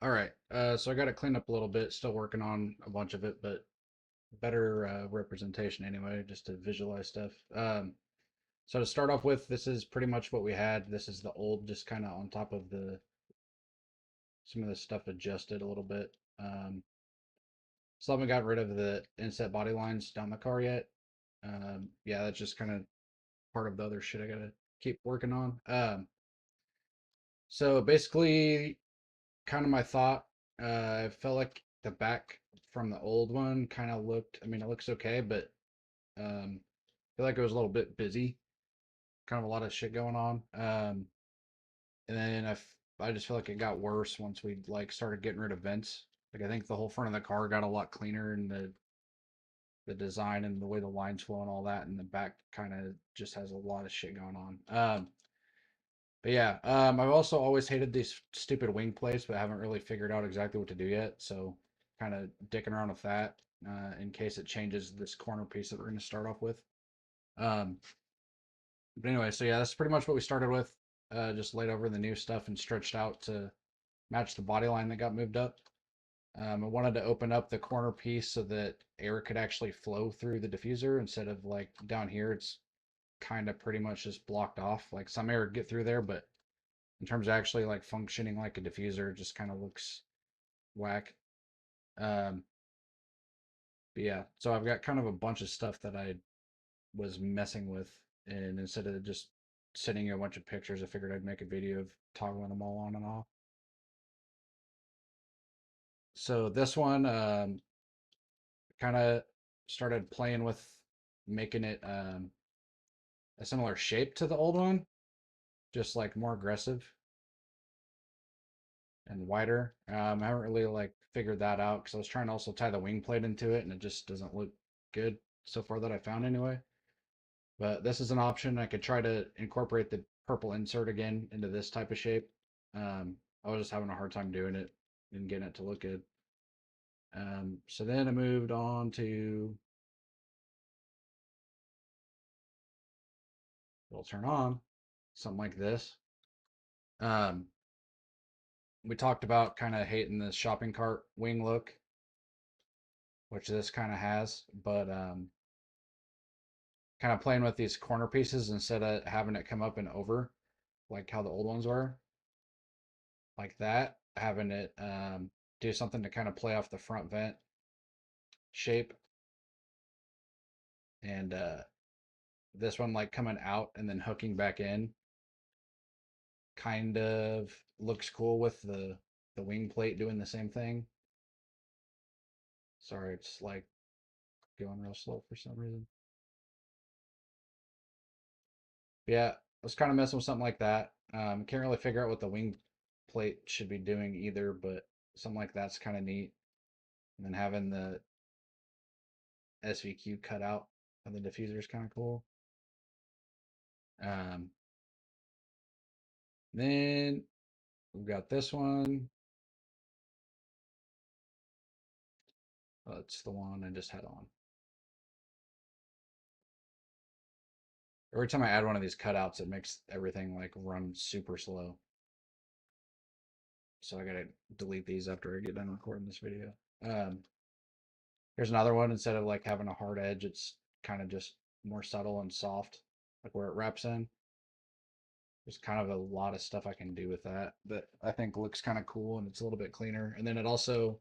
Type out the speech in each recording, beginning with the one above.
All right. So I got it cleaned up a little bit. Still working on a bunch of it, but better representation anyway, just to visualize stuff. So to start off with, this is pretty much what we had. This is the old, just kind of on top of the some of the stuff adjusted a little bit. Still haven't got rid of the inset body lines down the car yet. Yeah, that's just kind of part of the other shit I gotta keep working on. So basically, kind of my thought. I felt like the back from the old one kind of looked. I mean, it looks okay, but I feel like it was a little bit busy. Kind of a lot of shit going on. And then I just feel like it got worse once we like started getting rid of vents. Like I think the whole front of the car got a lot cleaner, and the design and the way the lines flow and all that, and the back kind of just has a lot of shit going on. But yeah, I've also always hated these stupid wing plates, but I haven't really figured out exactly what to do yet. So kind of dicking around with that in case it changes this corner piece that we're going to start off with. Um, but anyway, so yeah, that's pretty much what we started with. Just laid over the new stuff and stretched out to match the body line that got moved up. I wanted to open up the corner piece so that air could actually flow through the diffuser instead of like down here. It's kind of pretty much just blocked off. Like some air would get through there, but in terms of actually like functioning like a diffuser, it just kind of looks whack. Um, but yeah, so I've got kind of a bunch of stuff that I was messing with, and instead of just sending you a bunch of pictures, I figured I'd make a video of toggling them all on and off. So this one kind of started playing with making it a similar shape to the old one, just like more aggressive and wider. I haven't really like figured that out because I was trying to also tie the wing plate into it, and it just doesn't look good so far that I found anyway. But this is an option. I could try to incorporate the purple insert again into this type of shape. I was just having a hard time doing it and getting it to look good. So then I moved on to, it'll turn on, something like this. Um, we talked about kind of hating the shopping cart wing look, which this kind of has, but kind of playing with these corner pieces instead of having it come up and over like how the old ones were, like that, having it do something to kind of play off the front vent shape, and this one like coming out and then hooking back in kind of looks cool with the wing plate doing the same thing. Sorry, it's like going real slow for some reason. Yeah, I was kind of messing with something like that. Can't really figure out what the wing plate should be doing either, but something like that's kind of neat. And then having the SVQ cut out of the diffuser is kind of cool. Um, then we've got this one. That's the one I just had on. Every time I add one of these cutouts, it makes everything like run super slow. So I gotta delete these after I get done recording this video. Um, Here's another one. Instead of like having a hard edge, it's kind of just more subtle and soft, like where it wraps in. There's kind of a lot of stuff I can do with that that I think looks kind of cool, and it's a little bit cleaner. And then it also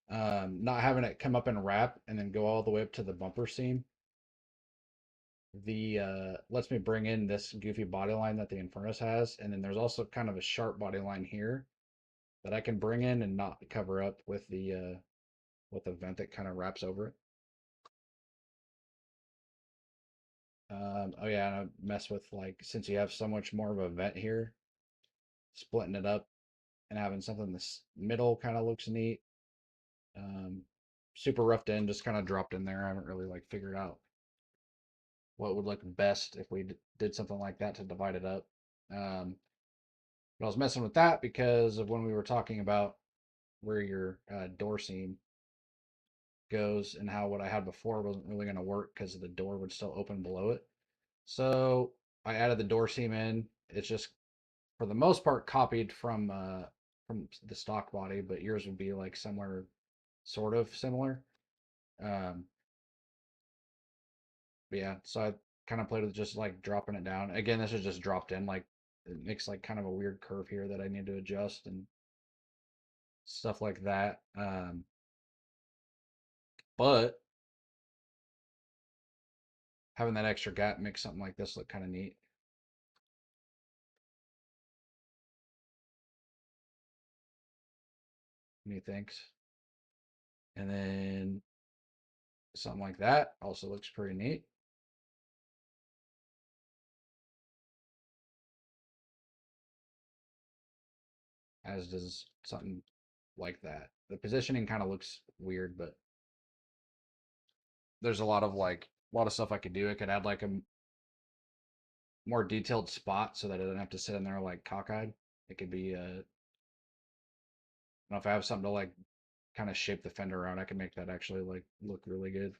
not having it come up and wrap and then go all the way up to the bumper seam. The lets me bring in this goofy body line that the Infernus has, and then there's also kind of a sharp body line here that I can bring in and not cover up with the vent that kind of wraps over it. Oh yeah, and I mess with like since you have so much more of a vent here, splitting it up and having something this middle kind of looks neat. Um, Super roughed in, just kind of dropped in there. I haven't really like figured out what would look best if we did something like that to divide it up. Um, but I was messing with that because of when we were talking about where your door seam goes and how what I had before wasn't really going to work because the door would still open below it. So I added the door seam in. It's just for the most part copied from from the stock body, but yours would be like somewhere sort of similar. Um, but yeah, so I kind of played with just like dropping it down. Again, this is just dropped in. Like it makes like kind of a weird curve here that I need to adjust and stuff like that. But having that extra gap makes something like this look kind of neat. Methinks. And then something like that also looks pretty neat. As does something like that. The positioning kind of looks weird, but there's a lot of stuff I could do. I could add like a more detailed spot so that I don't have to sit in there like cockeyed. It could be know if I have something to like kind of shape the fender around, I can make that actually like look really good.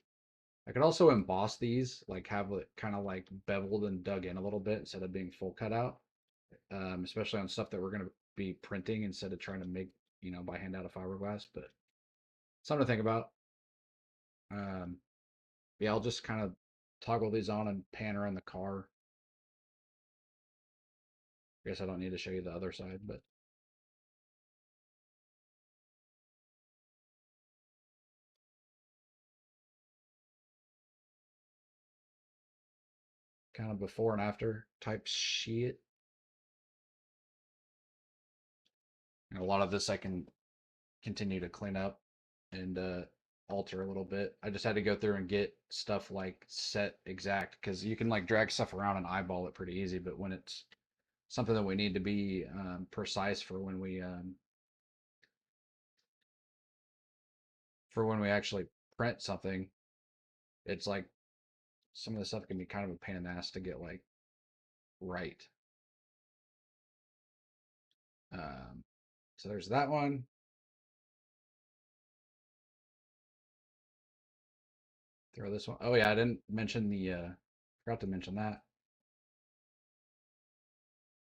I could also emboss these, like have it kind of like beveled and dug in a little bit instead of being full cut out. Especially on stuff that we're going to be printing instead of trying to make, by hand out of fiberglass. But something to think about. Um, yeah, I'll just kind of toggle these on and pan around the car. I guess I don't need to show you the other side, but kind of before and after type shit. And a lot of this I can continue to clean up and alter a little bit. I just had to go through and get stuff like set exact because you can like drag stuff around and eyeball it pretty easy, but when it's something that we need to be precise for when we actually print something, it's like some of the stuff can be kind of a pain in the ass to get like right. Um, so there's that one. Throw this one. Oh yeah, I didn't mention the. Forgot to mention that.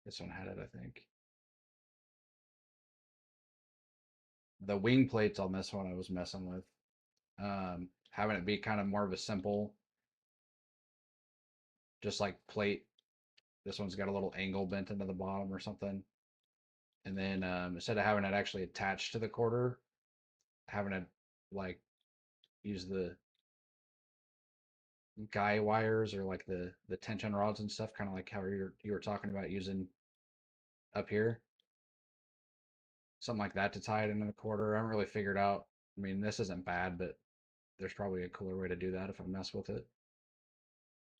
This one had it, I think. The wing plates on this one I was messing with. Having it be kind of more of a simple, just like plate. This one's got a little angle bent into the bottom or something. And then instead of having it actually attached to the quarter, having it like use the guy wires or like the tension rods and stuff, kind of like how you were talking about using up here, something like that to tie it into the quarter. I haven't really figured out. I mean, this isn't bad, but there's probably a cooler way to do that if I mess with it.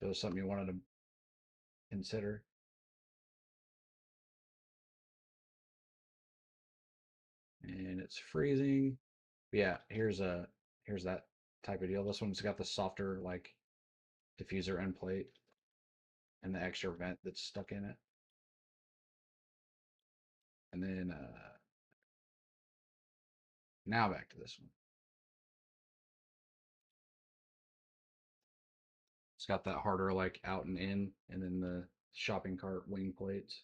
If it was something you wanted to consider. And it's freezing. But yeah, here's that type of deal. This one's got the softer like diffuser end plate and the extra vent that's stuck in it. And then now back to this one. It's got that harder like out and in, and then the shopping cart wing plates.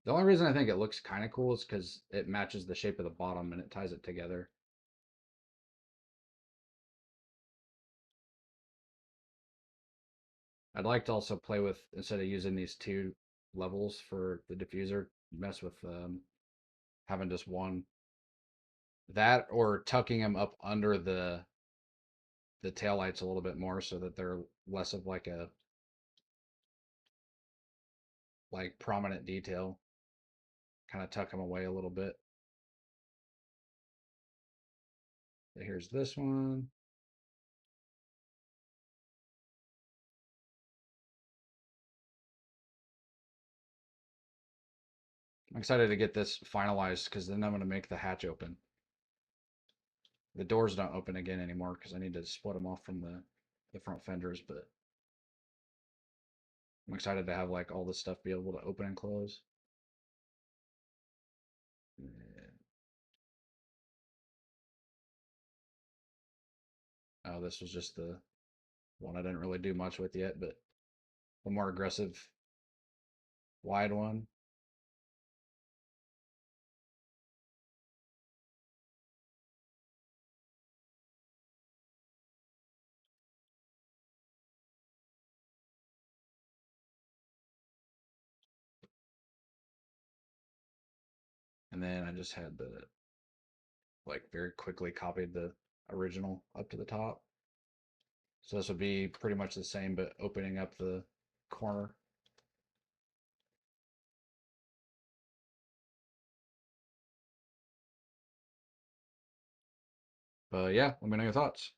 The only reason I think it looks kind of cool is because it matches the shape of the bottom and it ties it together. I'd like to also play with, instead of using these two levels for the diffuser, mess with having just one. That or tucking them up under the tail lights a little bit more so that they're less of like a like prominent detail. Kind of tuck them away a little bit. So here's this one. I'm excited to get this finalized because then I'm going to make the hatch open. The doors don't open again anymore because I need to split them off from the front fenders, but I'm excited to have like all this stuff be able to open and close. Oh, this was just the one I didn't really do much with yet, but the more aggressive wide one. and then I just had the like very quickly copied the original up to the top. So this would be pretty much the same, but opening up the corner. But yeah, let me know your thoughts.